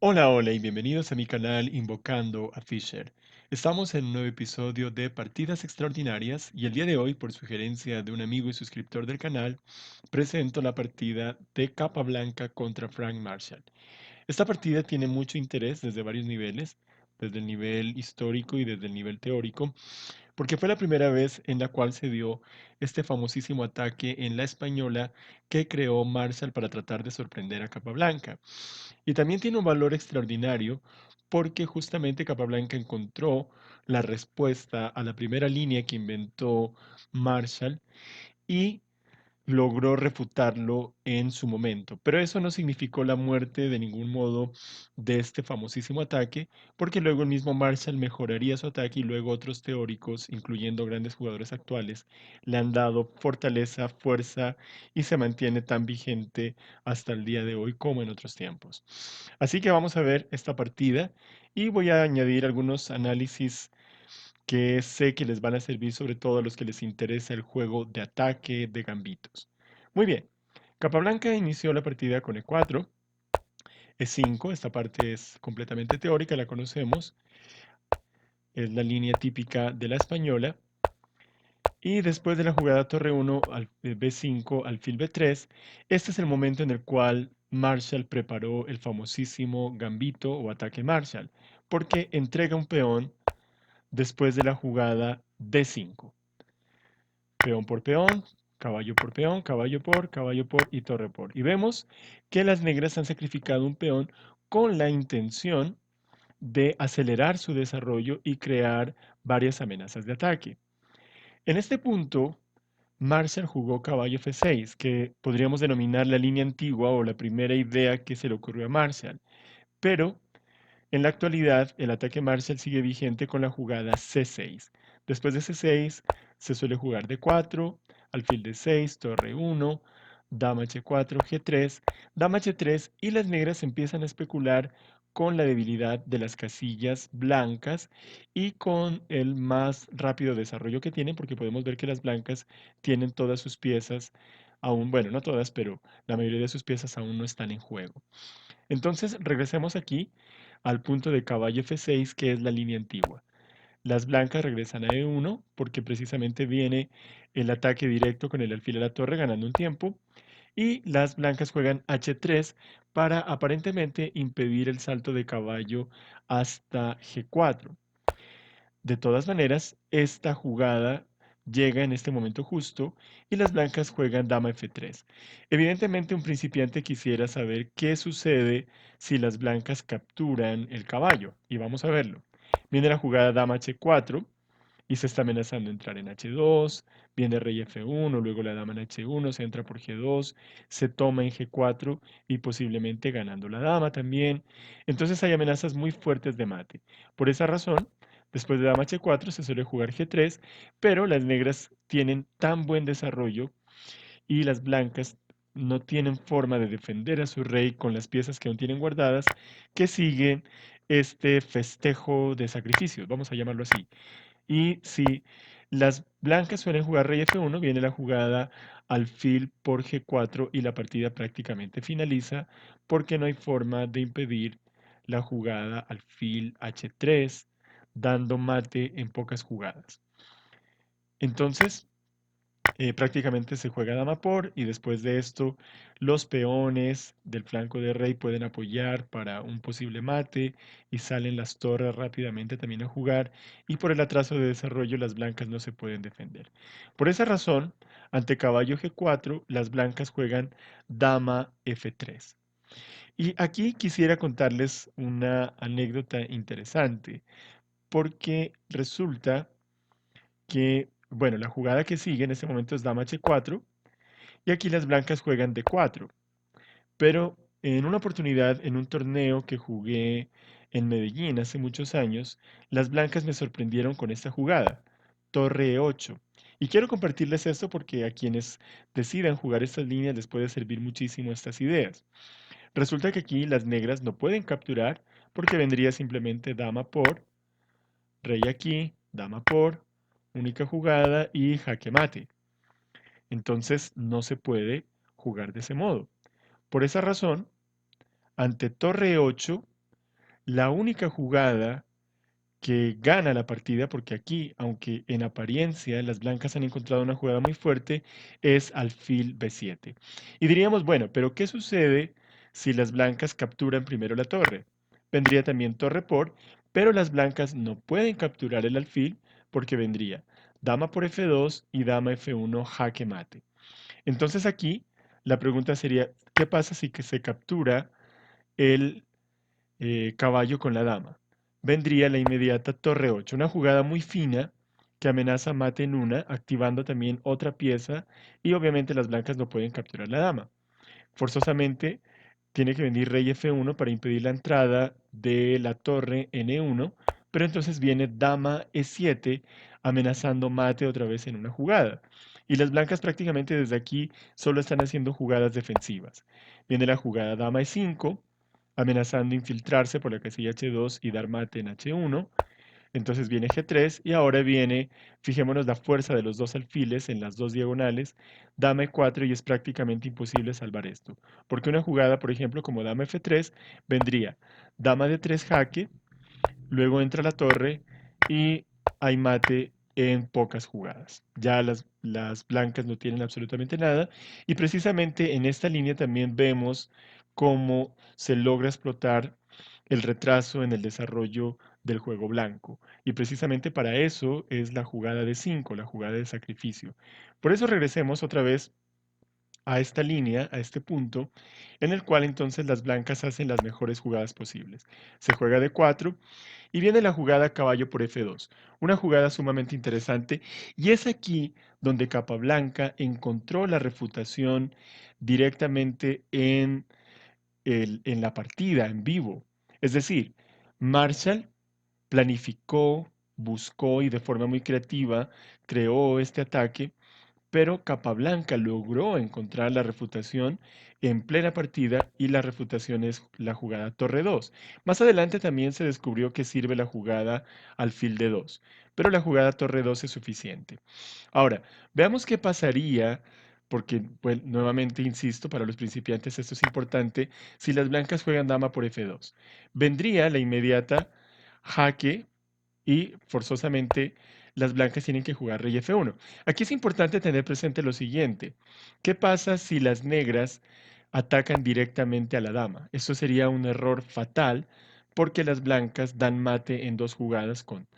Hola, hola y bienvenidos a mi canal Invocando a Fisher. Estamos en un nuevo episodio de Partidas Extraordinarias y el día de hoy, por sugerencia de un amigo y suscriptor del canal, presento la partida de Capa Blanca contra Frank Marshall. Esta partida tiene mucho interés desde varios niveles, desde el nivel histórico y desde el nivel teórico, porque fue la primera vez en la cual se dio este famosísimo ataque en la española que creó Marshall para tratar de sorprender a Capablanca. Y también tiene un valor extraordinario porque justamente Capablanca encontró la respuesta a la primera línea que inventó Marshall y logró refutarlo en su momento. Pero eso no significó la muerte de ningún modo de este famosísimo ataque, porque luego el mismo Marshall mejoraría su ataque y luego otros teóricos, incluyendo grandes jugadores actuales, le han dado fortaleza, fuerza y se mantiene tan vigente hasta el día de hoy como en otros tiempos. Así que vamos a ver esta partida y voy a añadir algunos análisis que sé que les van a servir sobre todo a los que les interesa el juego de ataque de gambitos. Muy bien, Capablanca inició la partida con E4, E5, esta parte es completamente teórica, la conocemos, es la línea típica de la española, y después de la jugada torre 1 al B5, alfil B3, este es el momento en el cual Marshall preparó el famosísimo gambito o ataque Marshall, porque entrega un peón después de la jugada D5. Peón por peón, caballo por y torre por. Y vemos que las negras han sacrificado un peón con la intención de acelerar su desarrollo y crear varias amenazas de ataque. En este punto, Marshall jugó caballo F6, que podríamos denominar la línea antigua o la primera idea que se le ocurrió a Marshall. Pero en la actualidad, el ataque Marshall sigue vigente con la jugada C6. Después de C6, se suele jugar D4, alfil D6, torre 1, dama H4, G3, dama H3 y las negras empiezan a especular con la debilidad de las casillas blancas y con el más rápido desarrollo que tienen, porque podemos ver que las blancas tienen todas sus piezas, aún, bueno, no todas, pero la mayoría de sus piezas aún no están en juego. Entonces, regresemos aquí al punto de caballo F6, que es la línea antigua. Las blancas regresan a E1 porque precisamente viene el ataque directo con el alfil a la torre ganando un tiempo. Y las blancas juegan H3 para aparentemente impedir el salto de caballo hasta G4. De todas maneras, esta jugada llega en este momento justo y las blancas juegan dama F3. Evidentemente un principiante quisiera saber qué sucede si las blancas capturan el caballo y vamos a verlo. Viene la jugada dama H4 y se está amenazando entrar en H2, viene rey F1, luego la dama en H1, se entra por G2, se toma en G4 y posiblemente ganando la dama también. Entonces hay amenazas muy fuertes de mate. Por esa razón, después de dama H4 se suele jugar G3, pero las negras tienen tan buen desarrollo y las blancas no tienen forma de defender a su rey con las piezas que aún tienen guardadas, que siguen este festejo de sacrificios, vamos a llamarlo así. Y si las blancas suelen jugar rey F1, viene la jugada alfil por G4 y la partida prácticamente finaliza porque no hay forma de impedir la jugada alfil H3, dando mate en pocas jugadas. Entonces, prácticamente se juega dama por y después de esto los peones del flanco de rey pueden apoyar para un posible mate y salen las torres rápidamente también a jugar y por el atraso de desarrollo las blancas no se pueden defender. Por esa razón, ante caballo G4, las blancas juegan dama F3. Y aquí quisiera contarles una anécdota interesante porque resulta que, bueno, la jugada que sigue en este momento es dama H4 y aquí las blancas juegan D4. Pero en una oportunidad, en un torneo que jugué en Medellín hace muchos años, las blancas me sorprendieron con esta jugada, torre E8. Y quiero compartirles esto porque a quienes decidan jugar estas líneas les puede servir muchísimo estas ideas. Resulta que aquí las negras no pueden capturar porque vendría simplemente dama por, rey aquí, dama por, única jugada y jaque mate. Entonces no se puede jugar de ese modo. Por esa razón, ante torre 8 La única jugada que gana la partida, porque aquí, aunque en apariencia las blancas han encontrado una jugada muy fuerte, es alfil B7. Y diríamos, bueno, pero ¿qué sucede si las blancas capturan primero la torre? Vendría también torre por, pero las blancas no pueden capturar el alfil porque vendría dama por F2 y dama F1 jaque mate. Entonces aquí la pregunta sería, ¿qué pasa si que se captura el caballo con la dama? Vendría la inmediata torre 8, una jugada muy fina que amenaza mate en una, activando también otra pieza y obviamente las blancas no pueden capturar la dama. Forzosamente tiene que venir rey F1 para impedir la entrada de la torre N1, pero entonces viene dama E7 amenazando mate otra vez en una jugada. Y las blancas prácticamente desde aquí solo están haciendo jugadas defensivas. Viene la jugada dama E5 amenazando infiltrarse por la casilla H2 y dar mate en H1. Entonces viene G3 y ahora viene, fijémonos la fuerza de los dos alfiles en las dos diagonales, dama E4 y es prácticamente imposible salvar esto. Porque una jugada, por ejemplo, como dama F3, vendría dama D3 jaque, luego entra la torre y hay mate en pocas jugadas. Ya las blancas no tienen absolutamente nada y precisamente en esta línea también vemos cómo se logra explotar el retraso en el desarrollo del juego blanco. Y precisamente para eso es la jugada de 5, la jugada de sacrificio. Por eso regresemos otra vez a esta línea, a este punto, en el cual entonces las blancas hacen las mejores jugadas posibles. Se juega de 4 y viene la jugada caballo por F2, una jugada sumamente interesante y es aquí donde Capablanca encontró la refutación directamente en la partida, en vivo. Es decir, Marshall planificó, buscó y de forma muy creativa creó este ataque, pero Capablanca logró encontrar la refutación en plena partida y la refutación es la jugada torre 2. Más adelante también se descubrió que sirve la jugada alfil de 2, pero la jugada torre 2 es suficiente. Ahora, veamos qué pasaría, porque pues, nuevamente insisto, para los principiantes esto es importante, si las blancas juegan dama por F2. Vendría la inmediata jaque y forzosamente las blancas tienen que jugar rey F1. Aquí es importante tener presente lo siguiente. ¿Qué pasa si las negras atacan directamente a la dama? Eso sería un error fatal porque las blancas dan mate en dos jugadas con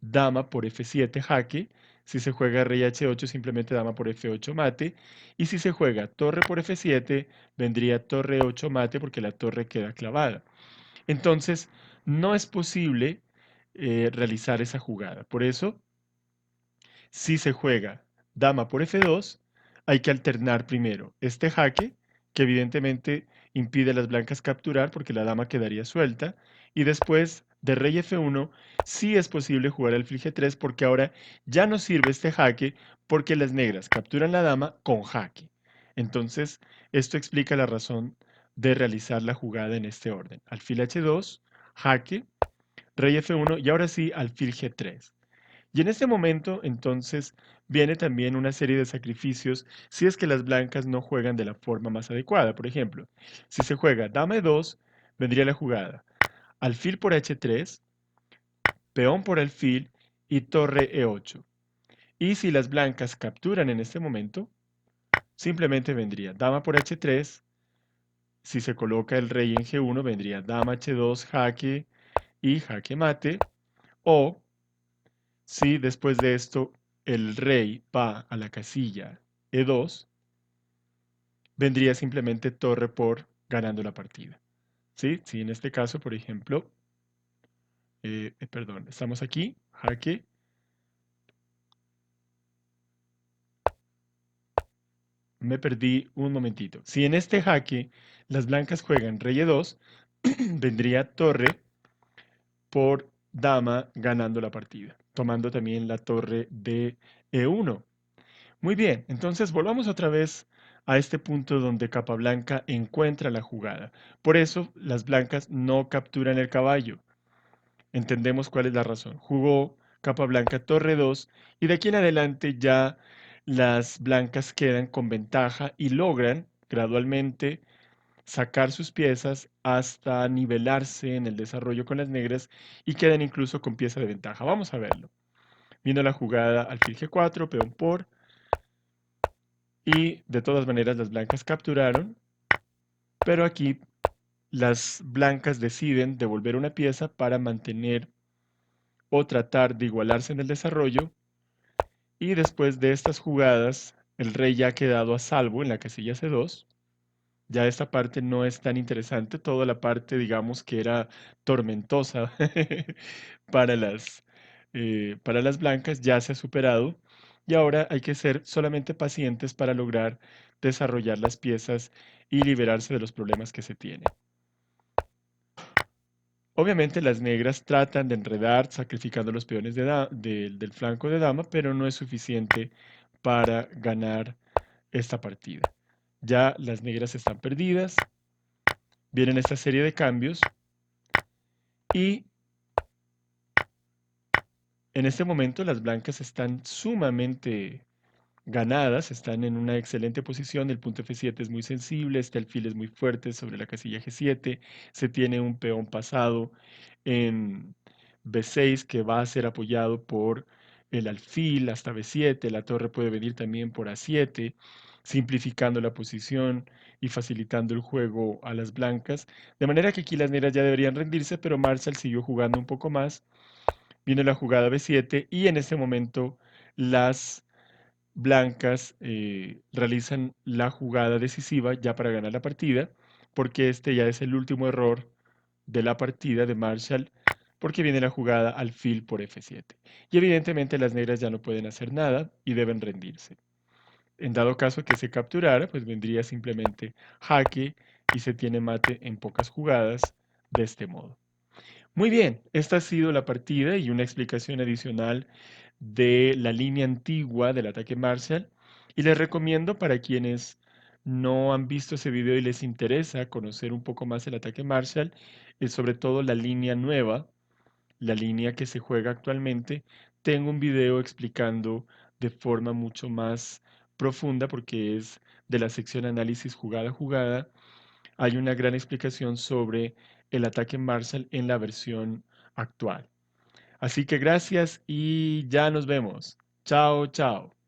dama por F7 jaque. Si se juega rey H8, simplemente dama por F8 mate. Y si se juega torre por F7, vendría torre 8 mate porque la torre queda clavada. Entonces, no es posible realizar esa jugada. Por eso, si se juega dama por F2, hay que alternar primero este jaque, que evidentemente impide a las blancas capturar porque la dama quedaría suelta, y después de rey F1, sí es posible jugar alfil G3 porque ahora ya no sirve este jaque porque las negras capturan la dama con jaque. Entonces, esto explica la razón de realizar la jugada en este orden. Alfil H2, jaque, rey F1 y ahora sí alfil G3. Y en este momento, entonces, viene también una serie de sacrificios si es que las blancas no juegan de la forma más adecuada. Por ejemplo, si se juega dama E2, vendría la jugada alfil por H3, peón por alfil y torre E8. Y si las blancas capturan en este momento, simplemente vendría dama por H3. Si se coloca el rey en G1, vendría dama H2, jaque y jaque mate. O si después de esto el rey va a la casilla E2, vendría simplemente torre por ganando la partida. ¿Sí? Si en este caso, por ejemplo, perdón, estamos aquí, jaque, me perdí un momentito. Si en este jaque las blancas juegan rey E2, vendría torre por dama ganando la partida, tomando también la torre de E1. Muy bien, entonces volvamos otra vez a este punto donde Capablanca encuentra la jugada. Por eso las blancas no capturan el caballo. Entendemos cuál es la razón. Jugó Capablanca torre 2 y de aquí en adelante ya las blancas quedan con ventaja y logran gradualmente sacar sus piezas hasta nivelarse en el desarrollo con las negras y queden incluso con pieza de ventaja. Vamos a verlo. Viendo la jugada alfil G4, peón por, y de todas maneras las blancas capturaron, pero aquí las blancas deciden devolver una pieza para mantener o tratar de igualarse en el desarrollo, y después de estas jugadas el rey ya ha quedado a salvo en la casilla C2. Ya esta parte no es tan interesante, toda la parte, digamos, que era tormentosa para para las blancas ya se ha superado, y ahora hay que ser solamente pacientes para lograr desarrollar las piezas y liberarse de los problemas que se tienen. Obviamente las negras tratan de enredar sacrificando los peones del flanco de dama, pero no es suficiente para ganar esta partida. Ya las negras están perdidas, vienen esta serie de cambios y en este momento las blancas están sumamente ganadas, están en una excelente posición, el punto F7 es muy sensible, este alfil es muy fuerte sobre la casilla G7, se tiene un peón pasado en B6 que va a ser apoyado por el alfil hasta B7, la torre puede venir también por A7, simplificando la posición y facilitando el juego a las blancas, de manera que aquí las negras ya deberían rendirse, pero Marshall siguió jugando un poco más, viene la jugada B7 y en este momento las blancas realizan la jugada decisiva ya para ganar la partida, porque este ya es el último error de la partida de Marshall, porque viene la jugada alfil por F7. Y evidentemente las negras ya no pueden hacer nada y deben rendirse. En dado caso que se capturara, pues vendría simplemente jaque y se tiene mate en pocas jugadas de este modo. Muy bien, esta ha sido la partida y una explicación adicional de la línea antigua del ataque Marshall. Y les recomiendo para quienes no han visto ese video y les interesa conocer un poco más el ataque Marshall, sobre todo la línea nueva, la línea que se juega actualmente, tengo un video explicando de forma mucho más profunda porque es de la sección análisis jugada a jugada. Hay una gran explicación sobre el ataque Marshall en la versión actual. Así que gracias y ya nos vemos. Chao, chao.